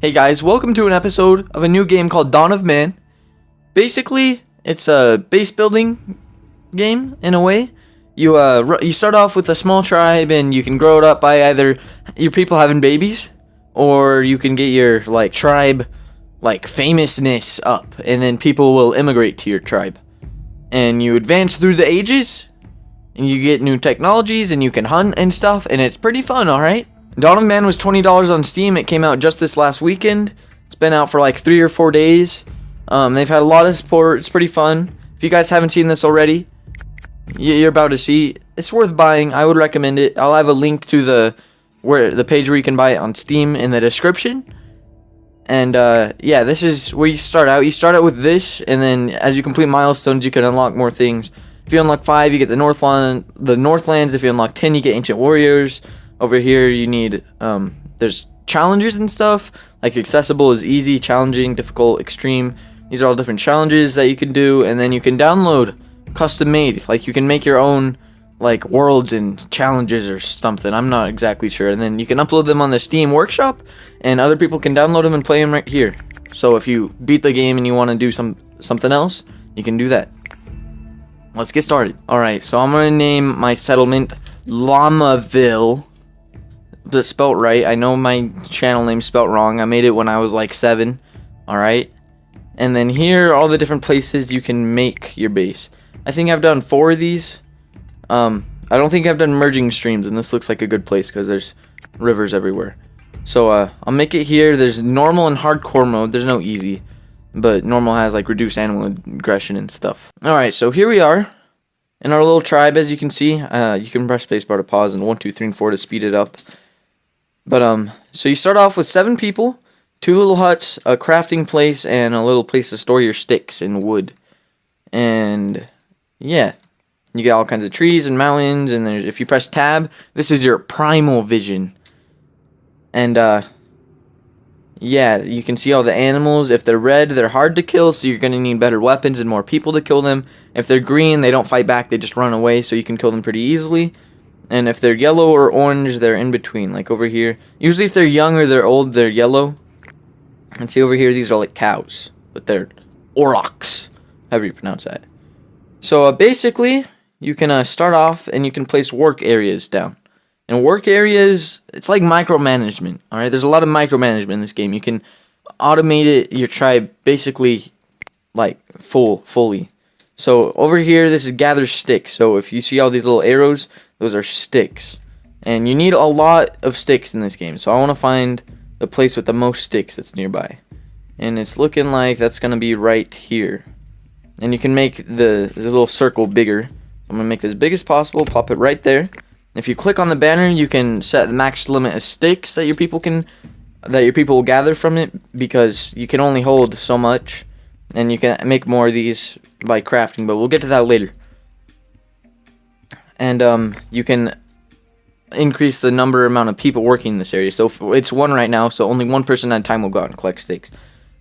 Hey guys, welcome to an episode of a new game called Dawn of Man. Basically, it's a base building game in a way. You start off with a small tribe and you can grow it up by either your people having babies or you can get your tribe famousness up, and then people will immigrate to your tribe. And you advance through the ages and you get new technologies and you can hunt and stuff, and it's pretty fun, alright? Dawn of Man was $20 on Steam. It came out just this last weekend. It's been out for like 3 or 4 days. They've had a lot of support. It's pretty fun. If you guys haven't seen this already, you're about to see. It's worth buying. I would recommend it. I'll have a link to the page where you can buy it on Steam in the description. And yeah, this is where you start out. You start out with this, and then as you complete milestones, you can unlock more things. If you unlock 5, you get the Northlands. If you unlock 10, you get Ancient Warriors. Over here you need there's challenges and stuff, like accessible is easy, challenging, difficult, extreme. These are all different challenges that you can do, and then you can download custom made, like you can make your own worlds and challenges or something. I'm not exactly sure. And then you can upload them on the Steam Workshop, and other people can download them and play them right here. So if you beat the game and you want to do something else, you can do that. Let's get started. Alright, so I'm gonna name my settlement Lamaville. That's spelt right. I know my channel name's spelt wrong. I made it when I was like 7. Alright. And then here are all the different places you can make your base. I think I've done 4 of these. I don't think I've done merging streams, and this looks like a good place because there's rivers everywhere. So I'll make it here. There's normal and hardcore mode. There's no easy, but normal has reduced animal aggression and stuff. Alright, so here we are in our little tribe. As you can see, you can press spacebar to pause and 1, 2, 3, and 4 to speed it up. But so you start off with 7 people, 2 little huts, a crafting place, and a little place to store your sticks and wood. And yeah, you get all kinds of trees and mountains, and if you press tab, this is your primal vision. And yeah, you can see all the animals. If they're red, they're hard to kill, so you're gonna need better weapons and more people to kill them. If they're green, they don't fight back, they just run away, so you can kill them pretty easily. And if they're yellow or orange, they're in between, like over here. Usually if they're young or they're old, they're yellow. And see over here, these are like cows, but they're aurochs, however you pronounce that. So basically, you can start off and you can place work areas down. And work areas, it's like micromanagement, alright? There's a lot of micromanagement in this game. You can automate it, your tribe, basically, fully. So over here, this is gather sticks. So if you see all these little arrows, those are sticks. And you need a lot of sticks in this game. So I want to find the place with the most sticks that's nearby. And it's looking like that's going to be right here. And you can make the little circle bigger. I'm going to make this as big as possible, pop it right there. If you click on the banner, you can set the max limit of sticks that your people will gather from it, because you can only hold so much. And you can make more of these by crafting, but we'll get to that later. And you can increase the amount of people working in this area. So it's 1 right now, so only 1 person at a time will go out and collect sticks.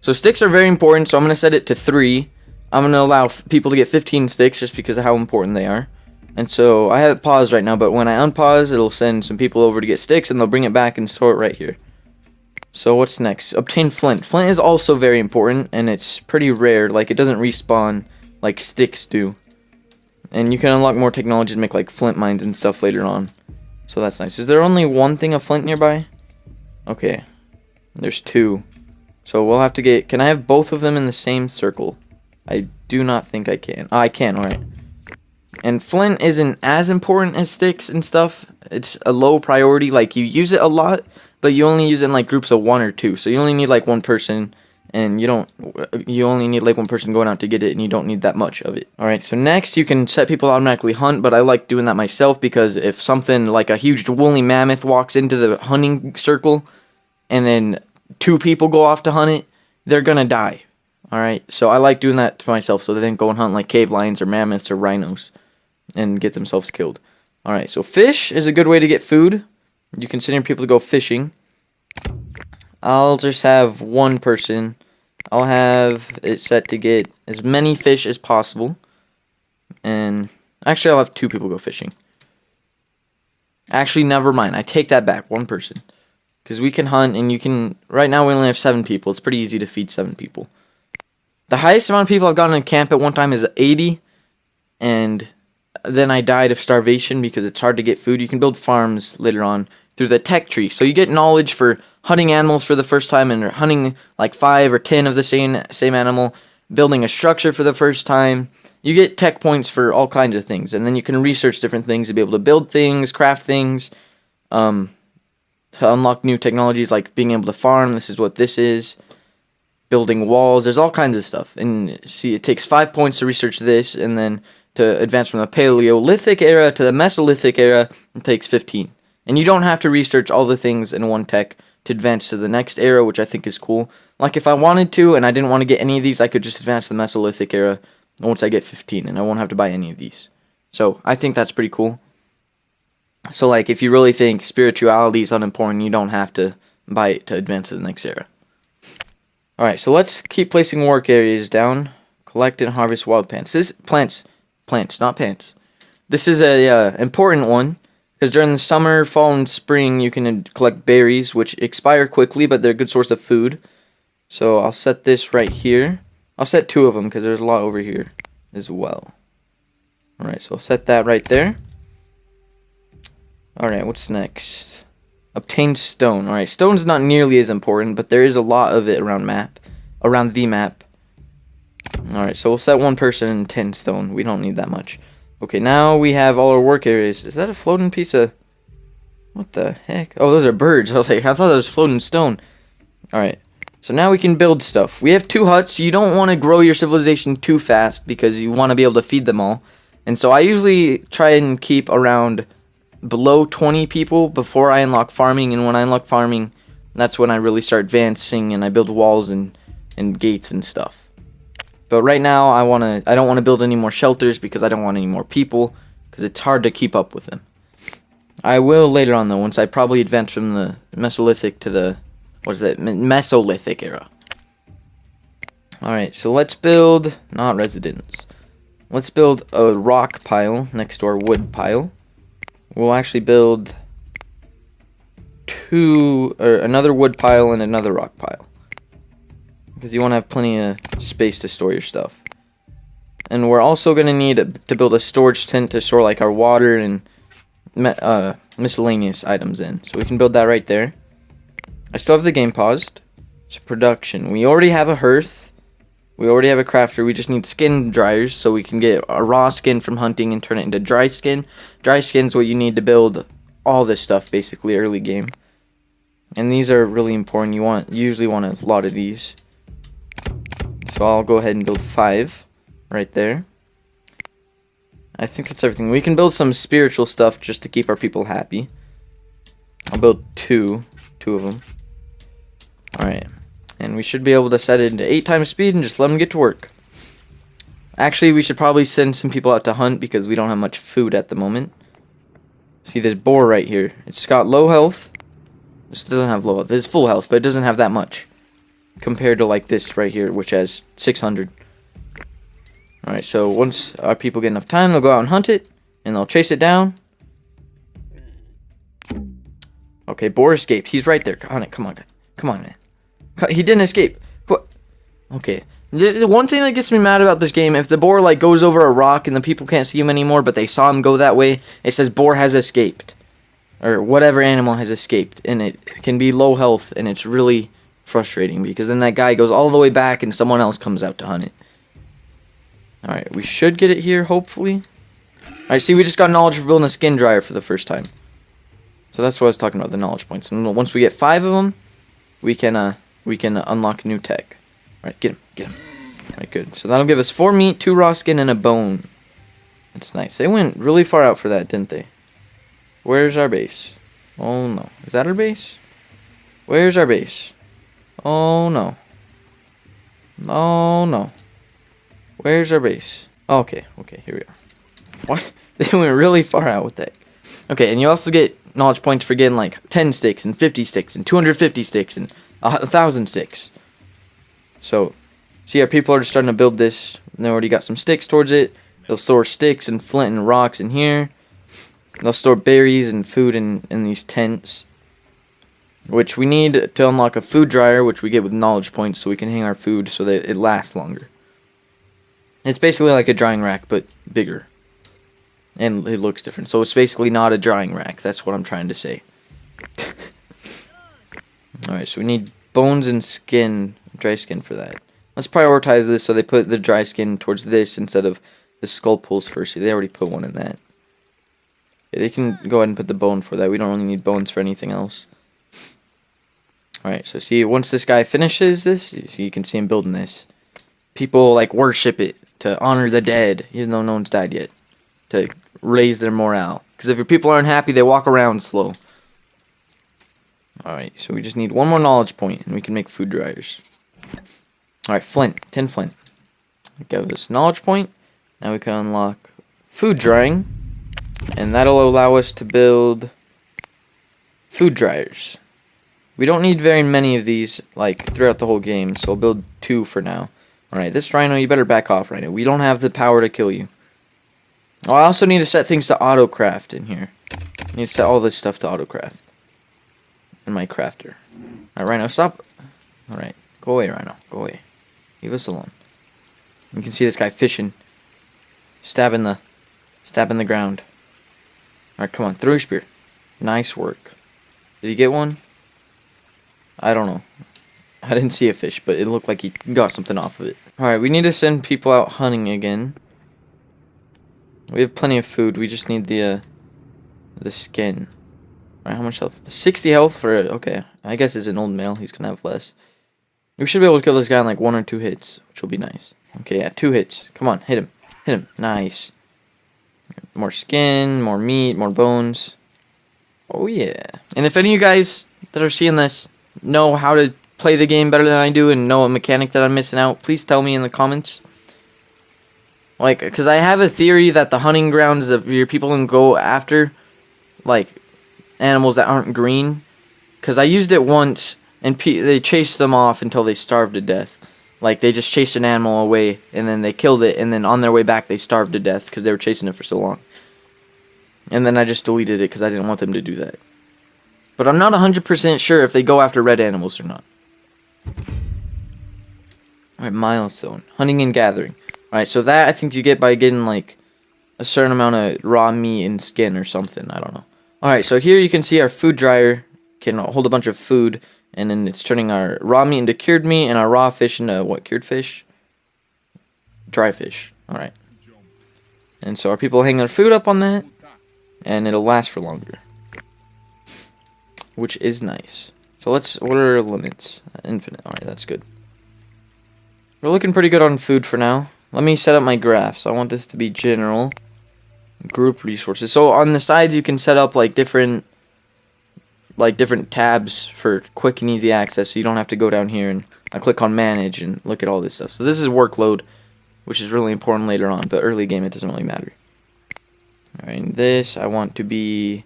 So sticks are very important, so I'm going to set it to 3. I'm going to allow people to get 15 sticks just because of how important they are. And so I have it paused right now, but when I unpause, it'll send some people over to get sticks, and they'll bring it back and store it right here. So what's next? Obtain flint. Flint is also very important, and it's pretty rare. It doesn't respawn like sticks do. And you can unlock more technology to make flint mines and stuff later on. So that's nice. Is there only 1 thing of flint nearby? Okay. There's 2. So we'll have to get... Can I have both of them in the same circle? I do not think I can. Oh, I can, alright. And flint isn't as important as sticks and stuff. It's a low priority. You use it a lot, but you only use it in groups of 1 or 2. So you only need 1 person, and you only need 1 person going out to get it, and you don't need that much of it. Alright, so next you can set people automatically hunt, but I like doing that myself, because if something like a huge woolly mammoth walks into the hunting circle, and then 2 people go off to hunt it, they're gonna die. Alright, so I like doing that to myself, so they don't go and hunt cave lions or mammoths or rhinos and get themselves killed. Alright, so fish is a good way to get food. You can send your people to go fishing. I'll just have 1 person. I'll have it set to get as many fish as possible. And actually, I'll have 2 people go fishing. Actually, never mind. I take that back. 1 person. because we can hunt, and you can. Right now we only have 7 people. It's pretty easy to feed 7 people. The highest amount of people I've gotten in camp at one time is 80, and then I died of starvation because it's hard to get food. You can build farms later on through the tech tree, so you get knowledge for hunting animals for the first time, and hunting like 5 or 10 of the same animal, building a structure for the first time. You get tech points for all kinds of things, and then you can research different things to be able to build things, craft things, to unlock new technologies like being able to farm. This is what this is. Building walls. There's all kinds of stuff. And see, it takes 5 points to research this, and then to advance from the Paleolithic era to the Mesolithic era, it takes 15. And you don't have to research all the things in one tech to advance to the next era, which I think is cool. Like if I wanted to and I didn't want to get any of these, I could just advance to the Mesolithic era once I get 15, and I won't have to buy any of these. So I think that's pretty cool. So like if you really think spirituality is unimportant, you don't have to buy it to advance to the next era. Alright, so let's keep placing work areas down. Collect and harvest wild plants. Plants, not pants. This is a important one, because during the summer, fall, and spring, you can collect berries, which expire quickly, but they're a good source of food. So I'll set this right here. I'll set 2 of them, because there's a lot over here as well. Alright, so I'll set that right there. Alright, what's next? Obtain stone. Alright, stone's not nearly as important, but there is a lot of it around the map. Alright, so we'll set 1 person and 10 stone. We don't need that much. Okay, now we have all our work areas. Is that a floating piece of... What the heck? Oh, those are birds. I thought that was floating stone. Alright, so now we can build stuff. We have 2 huts. You don't want to grow your civilization too fast because you want to be able to feed them all. And so I usually try and keep around below 20 people before I unlock farming, and when I unlock farming, that's when I really start advancing and I build walls and gates and stuff. But right now I don't want to build any more shelters because I don't want any more people, because it's hard to keep up with them. I will later on though, once I probably advance from the Mesolithic to the Mesolithic era. Alright, so let's build, not residence. Let's build a rock pile next to our wood pile. We'll actually build another wood pile and another rock pile, because you want to have plenty of space to store your stuff. And we're also going to need to build a storage tent to store like our water and miscellaneous items in. So we can build that right there. I still have the game paused. So production. We already have a hearth. We already have a crafter. We just need skin dryers so we can get a raw skin from hunting and turn it into dry skin. Dry skin's what you need to build all this stuff basically early game. And these are really important. You usually want a lot of these. So I'll go ahead and build 5 right there. I think that's everything. We can build some spiritual stuff just to keep our people happy. I'll build 2 of them. Alright. And we should be able to set it into 8 times speed and just let them get to work. Actually, we should probably send some people out to hunt because we don't have much food at the moment. See this boar right here. It's got low health. This doesn't have low health. It's full health, but it doesn't have that much. Compared to like this right here, which has 600. Alright, so once our people get enough time, they'll go out and hunt it. And they'll chase it down. Okay, boar escaped. He's right there. Come on, man. He didn't escape. What? Okay. The one thing that gets me mad about this game, if the boar like goes over a rock and the people can't see him anymore, but they saw him go that way, it says boar has escaped. Or whatever animal has escaped. And it can be low health, and it's really frustrating because then that guy goes all the way back and someone else comes out to hunt it. Alright, we should get it here, hopefully. Alright, see, we just got knowledge for building a skin dryer for the first time. So that's what I was talking about, the knowledge points. And once we get 5 of them, we can unlock new tech. Alright, get him. Alright, good. So that'll give us 4 meat, 2 raw skin, and a bone. That's nice. They went really far out for that, didn't they? Where's our base? Oh, no. Is that our base? Where's our base? Oh, no. Oh, no. Where's our base? Okay, here we are. What? They went really far out with that. Okay, and you also get knowledge points for getting like 10 sticks and 50 sticks and 250 sticks and 1,000 sticks. So, see, our people are just starting to build this. And they already got some sticks towards it. They'll store sticks and flint and rocks in here. They'll store berries and food in these tents. which we need to unlock a food dryer, which we get with knowledge points, so we can hang our food so that it lasts longer. It's basically like a drying rack, but bigger. And it looks different. So it's basically not a drying rack. That's what I'm trying to say. Alright, so we need bones and skin, dry skin for that. Let's prioritize this so they put the dry skin towards this instead of the skull pulls first. See, they already put one in that. Yeah, they can go ahead and put the bone for that. We don't really need bones for anything else. Alright, so see, once this guy finishes this, so you can see him building this. People, like, worship it to honor the dead, even though no one's died yet. To raise their morale. Because if your people aren't happy, they walk around slow. Alright, so we just need one more knowledge point, and we can make food dryers. Alright, flint. 10 flint. Give this knowledge point. Now we can unlock food drying. And that'll allow us to build food dryers. We don't need very many of these, like, throughout the whole game, so I'll build 2 for now. Alright, this rhino, you better back off, Rhino. We don't have the power to kill you. Oh, I also need to set things to auto-craft in here. I need to set all this stuff to auto-craft. In my crafter. Alright, Rhino, stop. Alright, go away, Rhino. Go away. Leave us alone. You can see this guy fishing. Stabbing the ground. Alright, come on, throw your spear. Nice work. Did you get one? I don't know. I didn't see a fish, but it looked like he got something off of it. Alright, we need to send people out hunting again. We have plenty of food. We just need the skin. Alright, how much health? 60 health for it. Okay, I guess it's an old male. He's gonna have less. We should be able to kill this guy in like 1 or 2 hits, which will be nice. Okay, yeah, 2 hits. Come on, hit him. Hit him. Nice. More skin, more meat, more bones. Oh yeah. And if any of you guys that are seeing this know how to play the game better than I do and know a mechanic that I'm missing out, please tell me in the comments. Like, because I have a theory that the hunting grounds of your people can go after, like, animals that aren't green. Because I used it once, and they chased them off until they starved to death. Like, they just chased an animal away, and then they killed it, and then on their way back, they starved to death because they were chasing it for so long. And then I just deleted it because I didn't want them to do that. But I'm not 100% sure if they go after red animals or not. Alright, milestone. Hunting and gathering. Alright, so that I think you get by getting, like, a certain amount of raw meat and skin or something. I don't know. Alright, so here you can see our food dryer can hold a bunch of food. And then it's turning our raw meat into cured meat and our raw fish into, what, cured fish? Dry fish. Alright. And so our people hang their food up on that. And it'll last for longer. Which is nice. So let's, what are our limits? Infinite. Alright, that's good. We're looking pretty good on food for now. Let me set up my graphs. I want this to be general. Group resources. So on the sides you can set up like different tabs for quick and easy access, so you don't have to go down here and I click on manage and look at all this stuff. So this is workload, which is really important later on, but early game it doesn't really matter. Alright, and this I want to be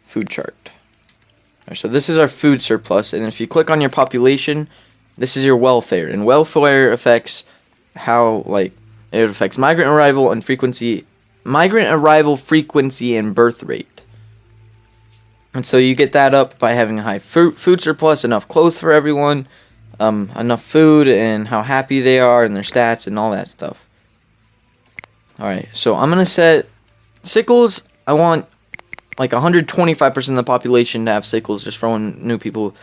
food chart. Alright, so this is our food surplus, and if you click on your population, this is your welfare, and welfare affects how, like, it affects migrant arrival frequency and birth rate. And so you get that up by having a high food surplus, enough clothes for everyone, enough food, and how happy they are, and their stats, and all that stuff. Alright, so I'm going to set sickles. I want like 125% of the population to have sickles, just for when new people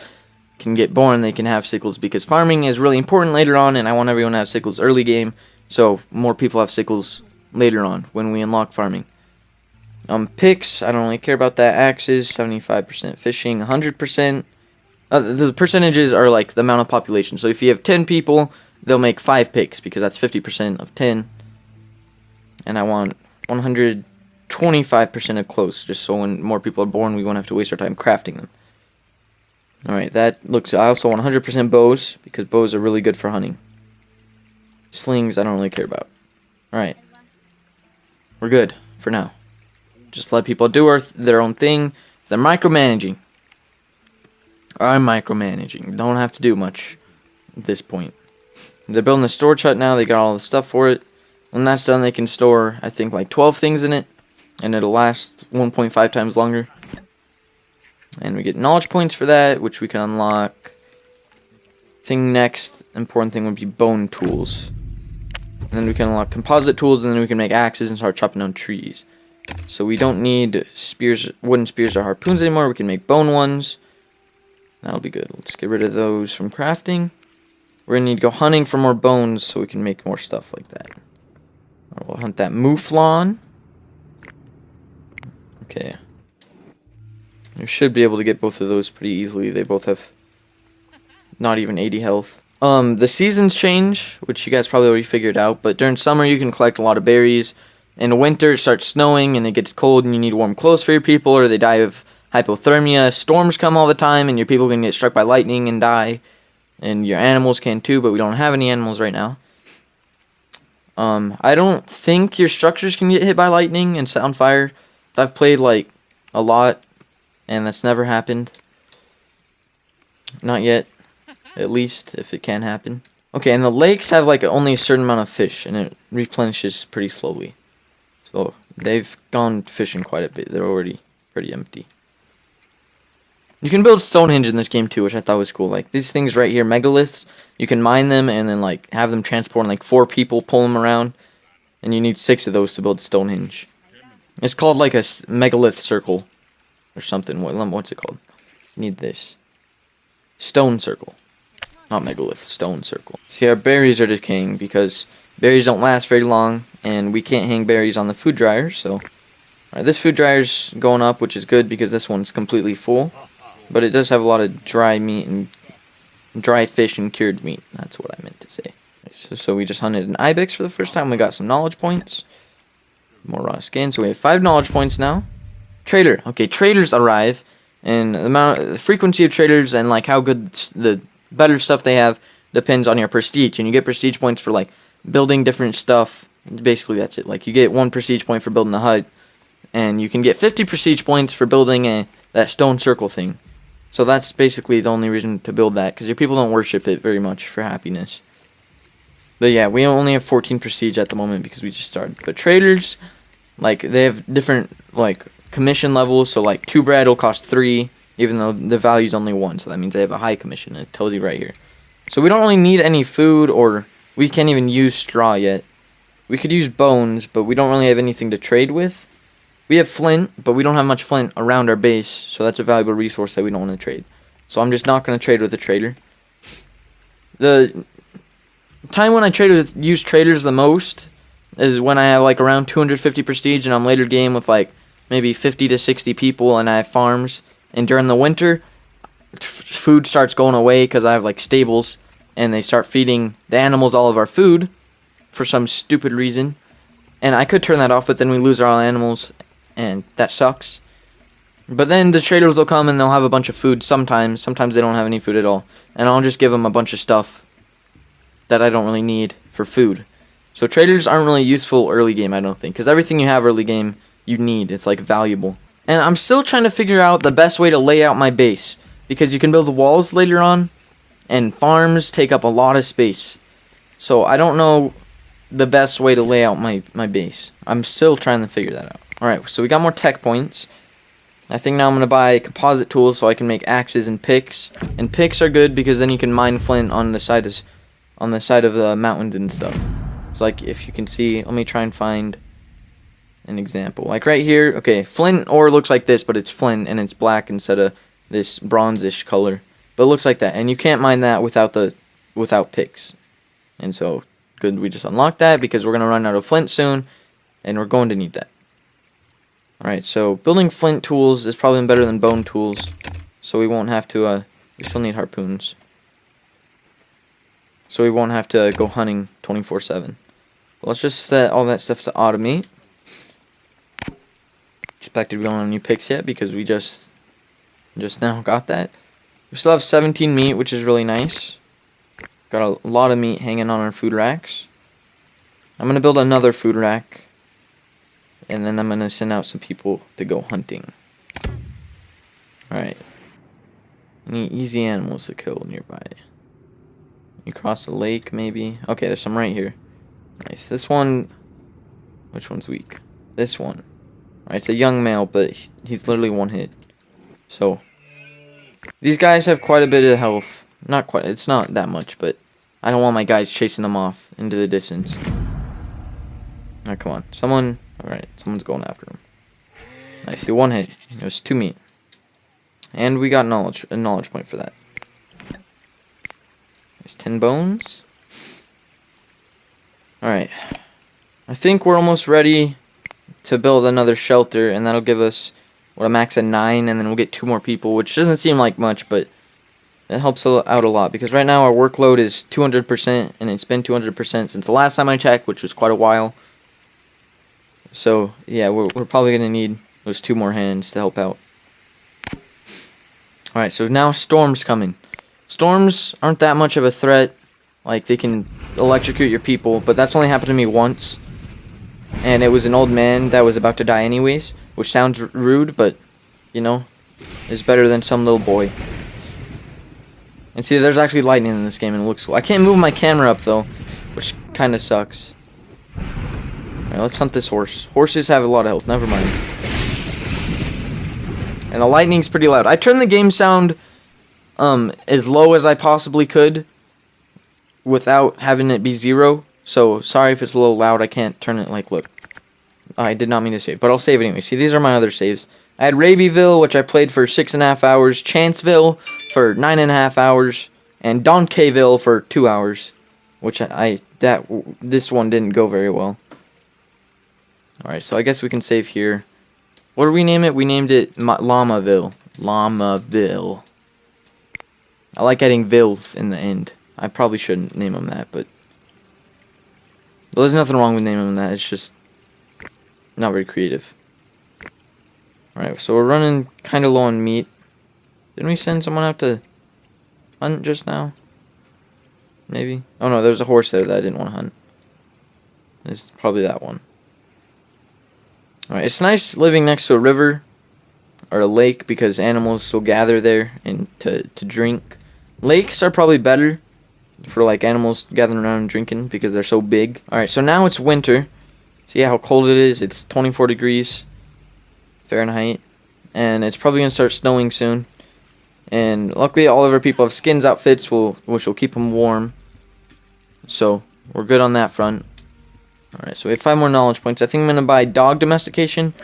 can get born, they can have sickles, because farming is really important later on, and I want everyone to have sickles early game, so more people have sickles later on when we unlock farming. Picks, I don't really care about that. Axes, 75%. Fishing, 100%. The percentages are like the amount of population. So if you have 10 people, they'll make 5 picks, because that's 50% of 10. And I want 125% of close, just so when more people are born, we won't have to waste our time crafting them. Alright, that looks... I also want 100% bows, because bows are really good for hunting. Slings, I don't really care about. Alright. We're good, for now. Just let people do their own thing. If they're micromanaging. I'm micromanaging. Don't have to do much at this point. They're building a storage hut now. They got all the stuff for it. When that's done, they can store, I think, like 12 things in it. And it'll last 1.5 times longer. And we get knowledge points for that, which we can unlock. Next important thing would be bone tools. And then we can unlock composite tools, and then we can make axes and start chopping down trees. So we don't need spears, wooden spears or harpoons anymore. We can make bone ones. That'll be good. Let's get rid of those from crafting. We're going to need to go hunting for more bones so we can make more stuff like that. We'll hunt that mouflon. Okay. We should be able to get both of those pretty easily. They both have not even 80 health. The seasons change, which you guys probably already figured out, but during summer you can collect a lot of berries. In winter it starts snowing and it gets cold and you need warm clothes for your people, or they die of hypothermia. Storms come all the time and your people can get struck by lightning and die. And your animals can too, but we don't have any animals right now. I don't think your structures can get hit by lightning and set on fire. I've played like a lot and that's never happened. Not yet. At least, if it can happen. Okay, and the lakes have like only a certain amount of fish, and it replenishes pretty slowly. So, they've gone fishing quite a bit. They're already pretty empty. You can build Stonehenge in this game too, which I thought was cool. Like, these things right here, megaliths, you can mine them and then like have them transport, and like 4 people pull them around. And you need 6 of those to build Stonehenge. It's called like a megalith circle. Or something. What's it called? You need this. Stone circle. Not megalith, stone circle. See, our berries are decaying because berries don't last very long, and we can't hang berries on the food dryer, so... Alright, this food dryer's going up, which is good because this one's completely full. But it does have a lot of dry meat and dry fish and cured meat. That's what I meant to say. So we just hunted an ibex for the first time. We got some knowledge points. More raw skin, so we have 5 knowledge points now. Trader. Okay, traders arrive, and the frequency of traders and like how good the better stuff they have depends on your prestige, and you get prestige points for like building different stuff. Basically that's it. Like you get 1 prestige point for building a hut, and you can get 50 prestige points for building that stone circle thing. So that's basically the only reason to build that, because your people don't worship it very much for happiness. But yeah, we only have 14 prestige at the moment because we just started. But traders, like, they have different like commission levels, so like 2 bread will cost 3, even though the value's only 1, so that means they have a high commission. It tells you right here. So we don't really need any food, or we can't even use straw yet. We could use bones, but we don't really have anything to trade with. We have flint, but we don't have much flint around our base, so that's a valuable resource that we don't want to trade. So I'm just not going to trade with a trader. The time when I use traders the most is when I have like around 250 prestige and I'm later game with like maybe 50 to 60 people and I have farms. And during the winter, food starts going away because I have like stables, and they start feeding the animals all of our food for some stupid reason. And I could turn that off, but then we lose our animals, and that sucks. But then the traders will come and they'll have a bunch of food sometimes. Sometimes they don't have any food at all. And I'll just give them a bunch of stuff that I don't really need for food. So traders aren't really useful early game, I don't think. Because everything you have early game, you need. It's like valuable. And I'm still trying to figure out the best way to lay out my base. Because you can build walls later on. And farms take up a lot of space. So I don't know the best way to lay out my base. I'm still trying to figure that out. Alright, so we got more tech points. I think now I'm going to buy composite tools so I can make axes and picks. And picks are good because then you can mine flint on the side of the mountains and stuff. It's like, if you can see, let me try and find an example. Like right here, okay, flint ore looks like this, but it's flint and it's black instead of this bronzish color. But it looks like that, and you can't mine that without picks. And so, good, we just unlocked that because we're going to run out of flint soon, and we're going to need that. Alright, so building flint tools is probably better than bone tools, so we won't have to, we still need harpoons. So we won't have to go hunting 24/7. Let's just set all that stuff to automate. Expected we don't have any picks yet because we just now got that. We still have 17 meat, which is really nice. Got a lot of meat hanging on our food racks. I'm going to build another food rack. And then I'm going to send out some people to go hunting. Alright. Any easy animals to kill nearby? You cross the lake, maybe? Okay, there's some right here. Nice. This one... Which one's weak? This one. Alright, it's a young male, but he's literally one hit. So, These guys have quite a bit of health. Not quite, it's not that much, but I don't want my guys chasing them off into the distance. Alright, come on. Alright, someone's going after him. Nice, he one hit. It was 2 meat. And we got a knowledge point for that. There's 10 bones. Alright. I think we're almost ready to build another shelter, and that'll give us, what, a max of 9, and then we'll get 2 more people, which doesn't seem like much, but it helps out a lot, because right now our workload is 200%, and it's been 200% since the last time I checked, which was quite a while. So, yeah, we're probably going to need those 2 more hands to help out. Alright, so now storms coming. Storms aren't that much of a threat. Like, they can electrocute your people, but that's only happened to me once. And it was an old man that was about to die anyways, which sounds rude, but, you know, is better than some little boy. And see, there's actually lightning in this game, and it looks cool. I can't move my camera up, though, which kind of sucks. Alright, let's hunt this horse. Horses have a lot of health, never mind. And the lightning's pretty loud. I turned the game sound as low as I possibly could without having it be 0. So, sorry if it's a little loud. I can't turn it like, look. I did not mean to save, but I'll save it anyway. See, these are my other saves. I had Rabyville, which I played for 6.5 hours, Chanceville for 9.5 hours, and Donkeyville for 2 hours, which this one didn't go very well. Alright, so I guess we can save here. What did we name it? We named it Lamaville. Lamaville. I like adding vills in the end. I probably shouldn't name them that, but there's nothing wrong with naming them that. It's just not very creative. Alright, so we're running kind of low on meat. Didn't we send someone out to hunt just now? Maybe? Oh no, there's a horse there that I didn't want to hunt. It's probably that one. Alright, it's nice living next to a river or a lake because animals will gather there and to drink. Lakes are probably better for like animals gathering around and drinking because they're so big. Alright, so now it's winter. See how cold it is? It's 24 degrees Fahrenheit. And it's probably going to start snowing soon. And luckily all of our people have skins outfits which will keep them warm. So we're good on that front. Alright, so we have 5 more knowledge points. I think I'm going to buy dog domestication,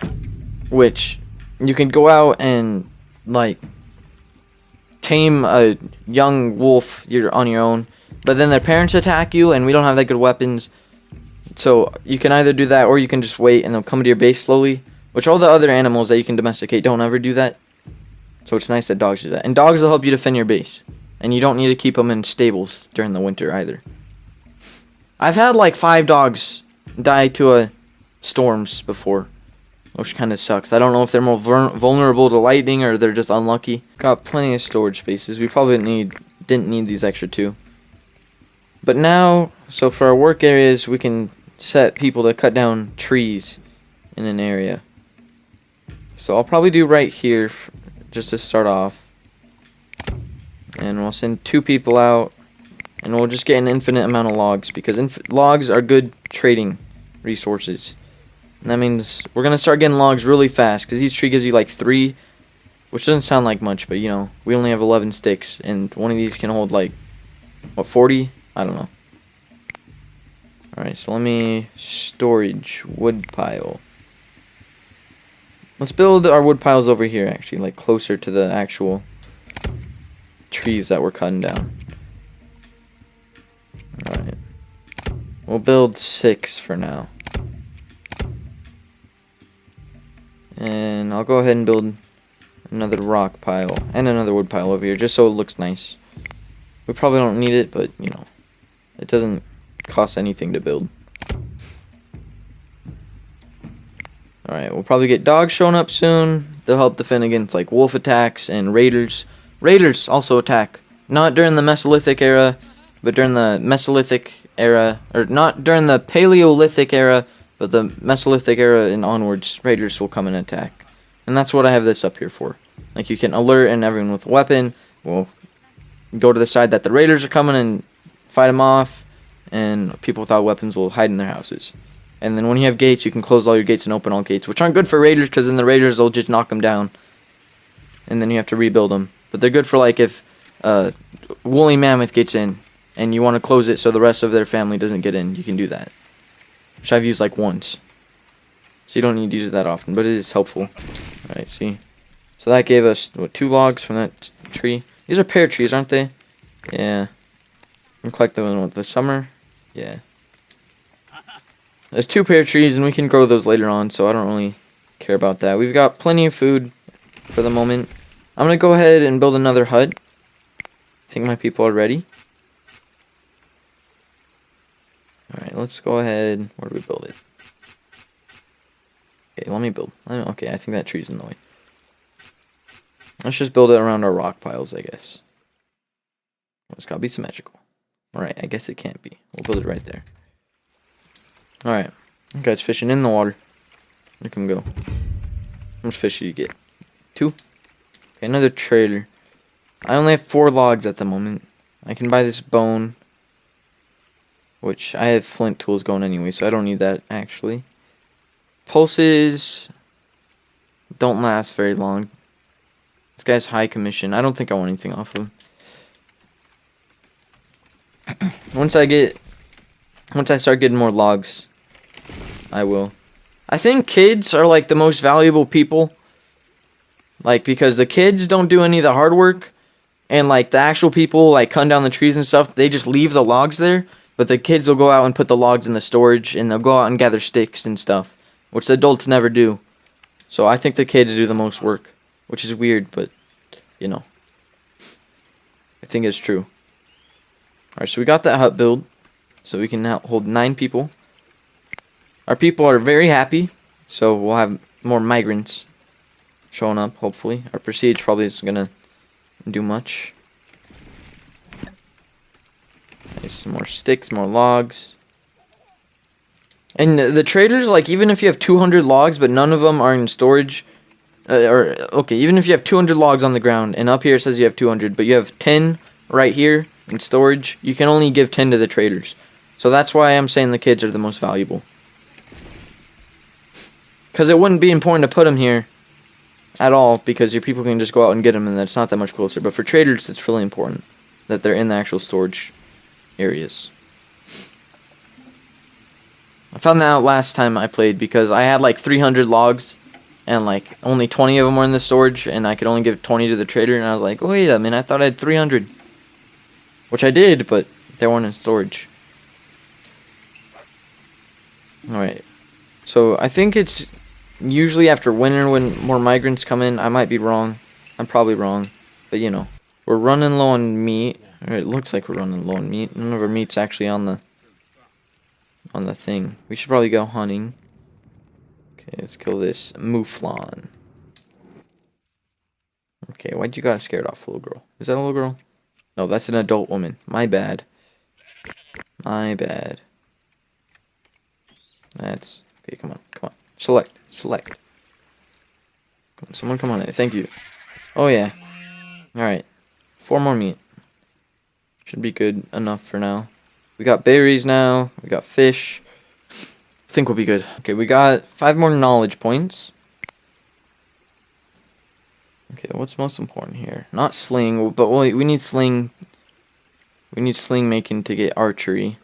which you can go out and, like, tame a young wolf on your own, but then their parents attack you, and we don't have that good weapons. So you can either do that, or you can just wait, and they'll come to your base slowly, which all the other animals that you can domesticate don't ever do that. So it's nice that dogs do that. And dogs will help you defend your base, and you don't need to keep them in stables during the winter either. I've had, like, 5 dogs die to storms before, which kind of sucks. I don't know if they're more vulnerable to lightning or they're just unlucky. Got plenty of storage spaces. We probably didn't need these extra 2. But now, so for our work areas, we can set people to cut down trees in an area. So I'll probably do right here just to start off. And we'll send 2 people out. And we'll just get an infinite amount of logs because logs are good trading resources. And that means we're going to start getting logs really fast because each tree gives you like 3, which doesn't sound like much, but you know, we only have 11 sticks and one of these can hold like, what, 40? I don't know. Alright, so let me storage wood pile. Let's build our wood piles over here actually, like closer to the actual trees that we're cutting down. Alright. We'll build 6 for now. And I'll go ahead and build another rock pile and another wood pile over here just so it looks nice. We probably don't need it, but you know, it doesn't cost anything to build. Alright, we'll probably get dogs showing up soon. They'll help defend against like wolf attacks and raiders. Raiders also attack. Not during the Mesolithic era, but during the Mesolithic era, or not during the Paleolithic era, but the Mesolithic era and onwards, raiders will come and attack. And that's what I have this up here for. Like, you can alert and everyone with a weapon will go to the side that the raiders are coming and fight them off, and people without weapons will hide in their houses. And then when you have gates, you can close all your gates and open all gates, which aren't good for raiders, because then the raiders will just knock them down. And then you have to rebuild them. but they're good for like if woolly mammoth gets in and you want to close it so the rest of their family doesn't get in. You can do that, which I've used like once. So you don't need to use it that often, but it is helpful. All right, see. So that gave us what, 2 logs from that tree. These are pear trees, aren't they? Yeah. And collect them in the summer. Yeah. There's 2 pear trees, and we can grow those later on, so I don't really care about that. We've got plenty of food for the moment. I'm going to go ahead and build another hut. I think my people are ready. Alright, let's go ahead. Where do we build it? Okay, let me build. Okay, I think that tree's in the way. Let's just build it around our rock piles, I guess. It's gotta be symmetrical. Alright, I guess it can't be. We'll build it right there. Alright. That guy's fishing in the water. Look him go. How much fish did you get? 2? Okay, another trailer. I only have 4 logs at the moment. I can buy this bone. Which, I have flint tools going anyway, so I don't need that, actually. Pulses don't last very long. This guy's high commission. I don't think I want anything off of him. Once I start getting more logs, I will. I think kids are like the most valuable people. Like, because the kids don't do any of the hard work, and like the actual people like cutting down the trees and stuff, they just leave the logs there. But the kids will go out and put the logs in the storage, and they'll go out and gather sticks and stuff, which the adults never do. So I think the kids do the most work, which is weird, but you know, I think it's true. Alright, so we got that hut build, so we can now hold 9 people. Our people are very happy, so we'll have more migrants showing up, hopefully. Our prestige probably isn't gonna do much. Nice, some more sticks, more logs. And the traders, like, even if you have 200 logs, but none of them are in storage, even if you have 200 logs on the ground, and up here it says you have 200, but you have 10 right here in storage, you can only give 10 to the traders. So that's why I'm saying the kids are the most valuable. Because it wouldn't be important to put them here at all, because your people can just go out and get them, and that's not that much closer. But for traders, it's really important that they're in the actual storage areas. I found that out last time I played, because I had like 300 logs, and like only 20 of them were in the storage, and I could only give 20 to the trader, and I was like, wait a minute, I thought I had 300. Which I did, but they weren't in storage. Alright. So I think it's usually after winter when more migrants come in. I might be wrong. I'm probably wrong. But you know. We're running low on meat. Or it looks like we're running low on meat. None of our meat's actually on the thing. We should probably go hunting. Okay, let's kill this mouflon. Okay, why'd you gotta scare it off, little girl? Is that a little girl? No, that's an adult woman. My bad. My bad. That's... Okay, come on, come on. Select. Select. Someone come on in. Thank you. Oh, yeah. Alright. 4 more meat. Should be good enough for now. We got berries now. We got fish. I think we'll be good. Okay, we got 5 more knowledge points. Okay, what's most important here? Not sling, but we need sling. We need sling making to get archery.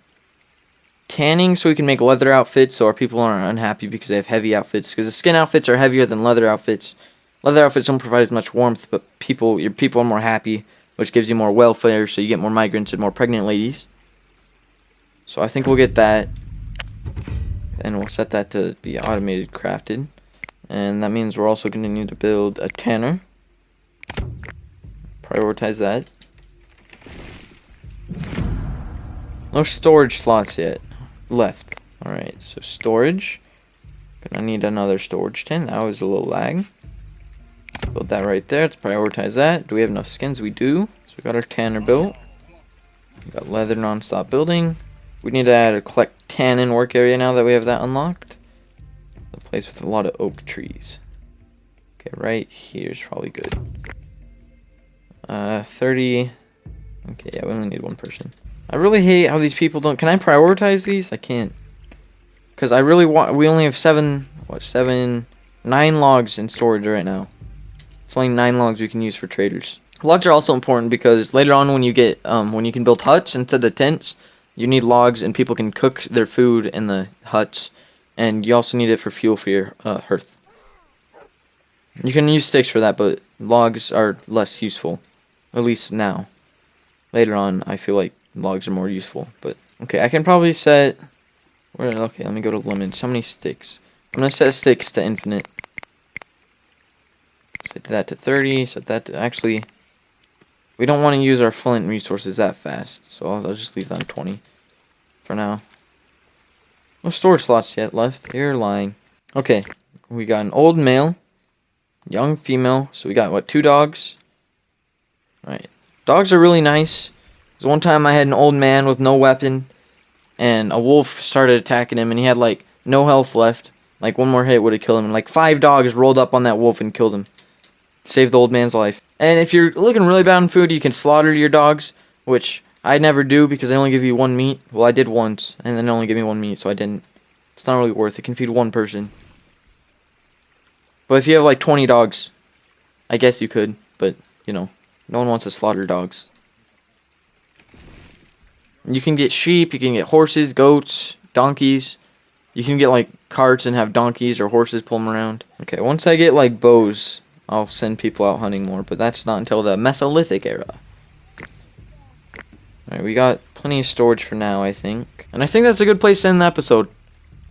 Tanning so we can make leather outfits so our people aren't unhappy because they have heavy outfits. Because the skin outfits are heavier than leather outfits. Leather outfits don't provide as much warmth, but your people are more happy, which gives you more welfare, so you get more migrants and more pregnant ladies. So I think we'll get that. And we'll set that to be automated crafted. And that means we're also going to need to build a tanner. Prioritize that. No storage slots yet left. Alright, so storage. Gonna need another storage tin. That was a little lag. Build that right there. Let's prioritize that. Do we have enough skins? We do. So we got our tanner built. We got leather non-stop building. We need to add a collect tannin work area now that we have that unlocked. A place with a lot of oak trees. Okay, right here's probably good. 30. Okay, yeah, we only need 1 person. I really hate how these people don't... Can I prioritize these? I can't. Because I really want... We only have 9 logs in storage right now. It's only 9 logs we can use for traders. Logs are also important because later on when you can build huts instead of tents, you need logs and people can cook their food in the huts, and you also need it for fuel for your hearth. You can use sticks for that, but logs are less useful, at least now. Later on, I feel like logs are more useful, but okay, I can probably set. Okay, let me go to limits. How many sticks? I'm gonna set sticks to infinite. Set that to 30. Set that to actually. We don't want to use our flint resources that fast, so I'll just leave that on 20 for now. No storage slots yet left. You're lying. Okay, we got an old male, young female. So we got what, 2 dogs? Alright. Dogs are really nice. Because one time I had an old man with no weapon, and a wolf started attacking him, and he had like no health left. Like one more hit would have killed him. And like 5 dogs rolled up on that wolf and killed him. Saved the old man's life. And if you're looking really bad on food, you can slaughter your dogs, which I never do because they only give you 1 meat. Well, I did once, and then they only give me 1 meat, so I didn't. It's not really worth it. It can feed 1 person. But if you have like 20 dogs, I guess you could, but you know, no one wants to slaughter dogs. You can get sheep, you can get horses, goats, donkeys. You can get like carts and have donkeys or horses pull them around. Okay, once I get like bows, I'll send people out hunting more, but that's not until the Mesolithic era. Alright, we got plenty of storage for now, I think. And I think that's a good place to end the episode.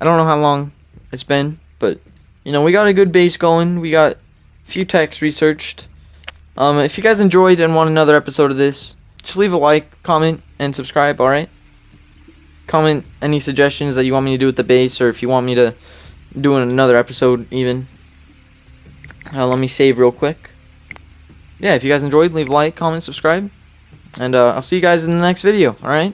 I don't know how long it's been, but, you know, we got a good base going. We got a few techs researched. If you guys enjoyed and want another episode of this, just leave a like, comment, and subscribe, alright? Comment any suggestions that you want me to do with the base, or if you want me to do another episode, even. Let me save real quick. Yeah, if you guys enjoyed, leave a like, comment, subscribe. And I'll see you guys in the next video, alright?